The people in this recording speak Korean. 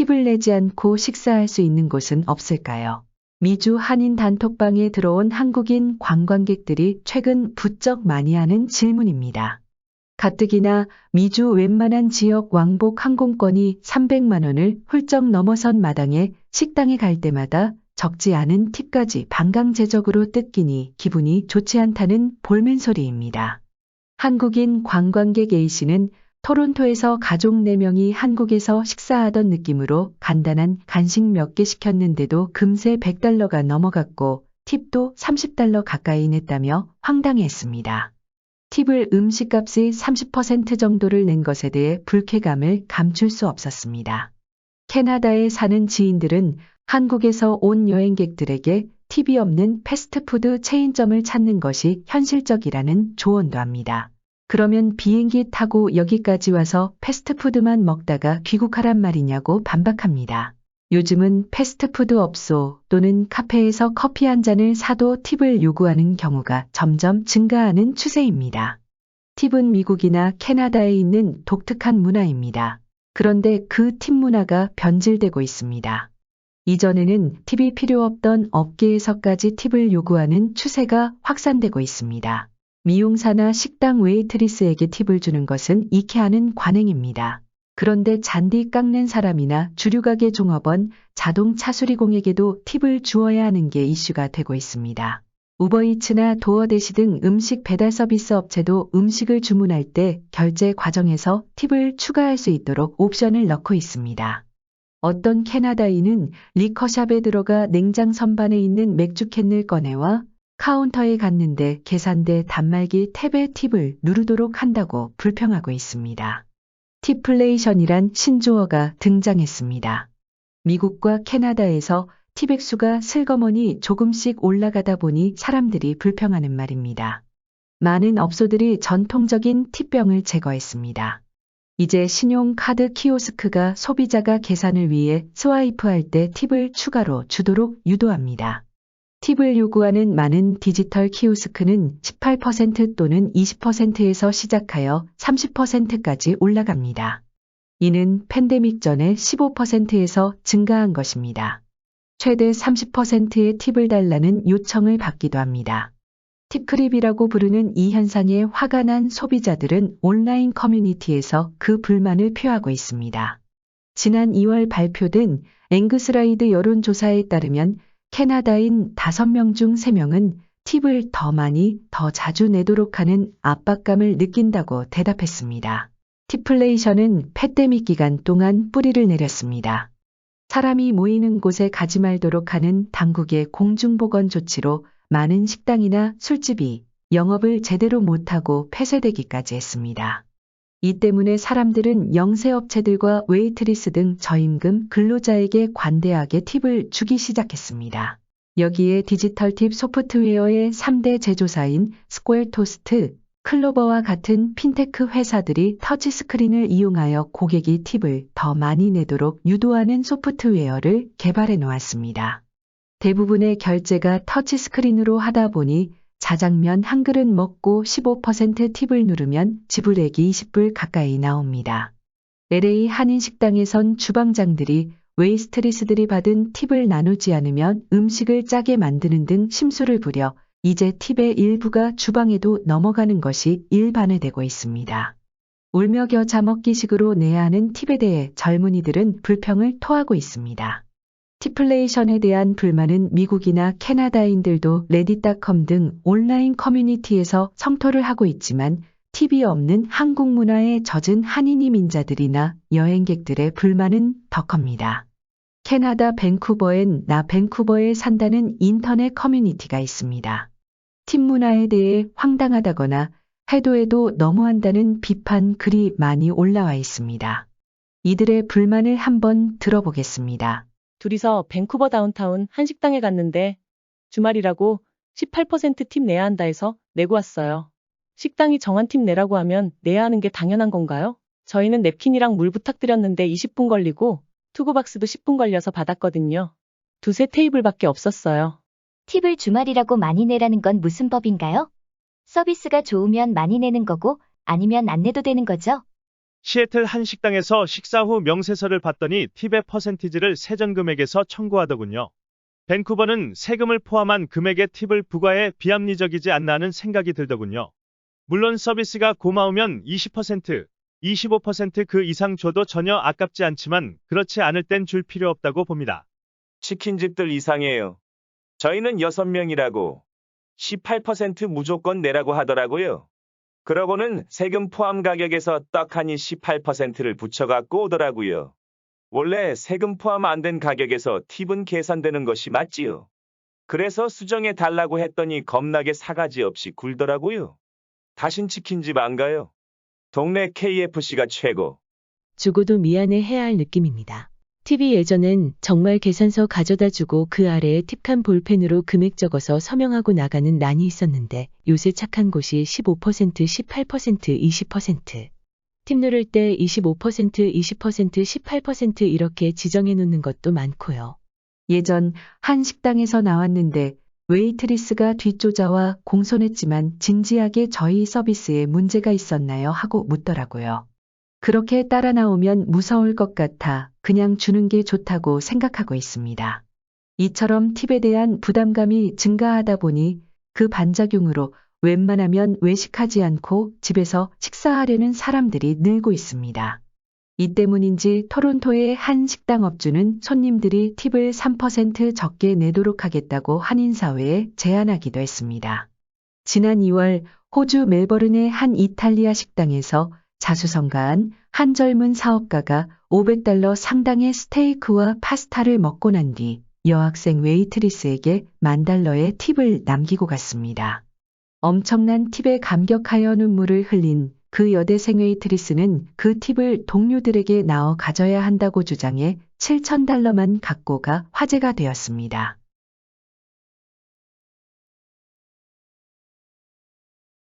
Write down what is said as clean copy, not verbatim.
팁을 내지 않고 식사할 수 있는 곳은 없을까요? 미주 한인 단톡방에 들어온 한국인 관광객들이 최근 부쩍 많이 하는 질문입니다. 가뜩이나 미주 웬만한 지역 왕복 항공권이 300만 원을 훌쩍 넘어선 마당에 식당에 갈 때마다 적지 않은 팁까지 반강제적으로 뜯기니 기분이 좋지 않다는 볼멘소리입니다. 한국인 관광객 A씨는 토론토에서 가족 4명이 한국에서 식사하던 느낌으로 간단한 간식 몇 개 시켰는데도 금세 $100가 넘어갔고 팁도 $30 가까이 냈다며 황당해했습니다. 팁을 음식값의 30% 정도를 낸 것에 대해 불쾌감을 감출 수 없었습니다. 캐나다에 사는 지인들은 한국에서 온 여행객들에게 팁이 없는 패스트푸드 체인점을 찾는 것이 현실적이라는 조언도 합니다. 그러면 비행기 타고 여기까지 와서 패스트푸드만 먹다가 귀국하란 말이냐고 반박합니다. 요즘은 패스트푸드 업소 또는 카페에서 커피 한 잔을 사도 팁을 요구하는 경우가 점점 증가하는 추세입니다. 팁은 미국이나 캐나다에 있는 독특한 문화입니다. 그런데 그 팁 문화가 변질되고 있습니다. 이전에는 팁이 필요 없던 업계에서까지 팁을 요구하는 추세가 확산되고 있습니다. 미용사나 식당 웨이트리스에게 팁을 주는 것은 익히하는 관행입니다. 그런데 잔디 깎는 사람이나 주류가게 종업원, 자동차 수리공에게도 팁을 주어야 하는 게 이슈가 되고 있습니다. 우버이츠나 도어대시 등 음식 배달 서비스 업체도 음식을 주문할 때 결제 과정에서 팁을 추가할 수 있도록 옵션을 넣고 있습니다. 어떤 캐나다인은 리커샵에 들어가 냉장 선반에 있는 맥주 캔을 꺼내와 카운터에 갔는데 계산대 단말기 탭에 팁을 누르도록 한다고 불평하고 있습니다. 팁플레이션이란 신조어가 등장했습니다. 미국과 캐나다에서 팁 액수가 슬그머니 조금씩 올라가다 보니 사람들이 불평하는 말입니다. 많은 업소들이 전통적인 팁병을 제거했습니다. 이제 신용카드 키오스크가 소비자가 계산을 위해 스와이프할 때 팁을 추가로 주도록 유도합니다. 팁을 요구하는 많은 디지털 키오스크는 18% 또는 20%에서 시작하여 30%까지 올라갑니다. 이는 팬데믹 전에 15%에서 증가한 것입니다. 최대 30%의 팁을 달라는 요청을 받기도 합니다. 팁크립이라고 부르는 이 현상에 화가 난 소비자들은 온라인 커뮤니티에서 그 불만을 표하고 있습니다. 지난 2월 발표된 앵그스라이드 여론조사에 따르면 캐나다인 5명 중 3명은 팁을 더 많이, 더 자주 내도록 하는 압박감을 느낀다고 대답했습니다. 팁플레이션은 팬데믹 기간 동안 뿌리를 내렸습니다. 사람이 모이는 곳에 가지 말도록 하는 당국의 공중보건 조치로 많은 식당이나 술집이 영업을 제대로 못하고 폐쇄되기까지 했습니다. 이 때문에 사람들은 영세업체들과 웨이트리스 등 저임금 근로자에게 관대하게 팁을 주기 시작했습니다. 여기에 디지털 팁 소프트웨어의 3대 제조사인 스퀘어토스트, 클로버와 같은 핀테크 회사들이 터치스크린을 이용하여 고객이 팁을 더 많이 내도록 유도하는 소프트웨어를 개발해 놓았습니다. 대부분의 결제가 터치스크린으로 하다 보니 자장면 한 그릇 먹고 15% 팁을 누르면 지불액이 $20 가까이 나옵니다. LA 한인식당에선 주방장들이 웨이트리스들이 받은 팁을 나누지 않으면 음식을 짜게 만드는 등 심술을 부려 이제 팁의 일부가 주방에도 넘어가는 것이 일반화되고 있습니다. 울며 겨자 먹기식으로 내야 하는 팁에 대해 젊은이들은 불평을 토하고 있습니다. 팁플레이션에 대한 불만은 미국이나 캐나다인들도 레딧닷컴 등 온라인 커뮤니티에서 성토를 하고 있지만 팁이 없는 한국 문화에 젖은 한인 이민자들이나 여행객들의 불만은 더 큽니다. 캐나다 밴쿠버엔 나 밴쿠버에 산다는 인터넷 커뮤니티가 있습니다. 팁 문화에 대해 황당하다거나 해도 너무한다는 비판 글이 많이 올라와 있습니다. 이들의 불만을 한번 들어보겠습니다. 둘이서 밴쿠버 다운타운 한식당에 갔는데 주말이라고 18% 팁 내야 한다 해서 내고 왔어요. 식당이 정한 팁 내라고 하면 내야 하는 게 당연한 건가요? 저희는 냅킨이랑 물 부탁드렸는데 20분 걸리고 투구박스도 10분 걸려서 받았거든요. 두세 테이블밖에 없었어요. 팁을 주말이라고 많이 내라는 건 무슨 법인가요? 서비스가 좋으면 많이 내는 거고 아니면 안 내도 되는 거죠? 시애틀 한 식당에서 식사 후 명세서를 봤더니 팁의 퍼센티지를 세전 금액에서 청구하더군요. 밴쿠버는 세금을 포함한 금액의 팁을 부과해 비합리적이지 않나 하는 생각이 들더군요. 물론 서비스가 고마우면 20%, 25% 이상 줘도 전혀 아깝지 않지만 그렇지 않을 땐 줄 필요 없다고 봅니다. 치킨집들 이상해요. 저희는 6명이라고 18% 무조건 내라고 하더라고요. 그러고는 세금 포함 가격에서 떡하니 18%를 붙여갖고 오더라고요. 원래 세금 포함 안 된 가격에서 팁은 계산되는 것이 맞지요. 그래서 수정해 달라고 했더니 겁나게 사가지 없이 굴더라고요. 다신 치킨집 안 가요. 동네 KFC가 최고. 주고도 미안해 해야 할 느낌입니다. 팁이 예전엔 정말 계산서 가져다 주고 그 아래에 팁칸 볼펜으로 금액 적어서 서명하고 나가는 난이 있었는데 요새 착한 곳이 15%, 18%, 20%. 팁 누를 때 25%, 20%, 18% 이렇게 지정해 놓는 것도 많고요. 예전 한 식당에서 나왔는데 웨이트리스가 뒷조자와 공손했지만 진지하게 저희 서비스에 문제가 있었나요? 하고 묻더라고요. 그렇게 따라 나오면 무서울 것 같아 그냥 주는 게 좋다고 생각하고 있습니다. 이처럼 팁에 대한 부담감이 증가하다 보니 그 반작용으로 웬만하면 외식하지 않고 집에서 식사하려는 사람들이 늘고 있습니다. 이 때문인지 토론토의 한 식당 업주는 손님들이 팁을 3% 적게 내도록 하겠다고 한인사회에 제안하기도 했습니다. 지난 2월 호주 멜버른의 한 이탈리아 식당에서 자수성가한 한 젊은 사업가가 $500 상당의 스테이크와 파스타를 먹고 난 뒤 여학생 웨이트리스에게 $10,000의 팁을 남기고 갔습니다. 엄청난 팁에 감격하여 눈물을 흘린 그 여대생 웨이트리스는 그 팁을 동료들에게 나눠 가져야 한다고 주장해 $7,000만 갖고 가 화제가 되었습니다.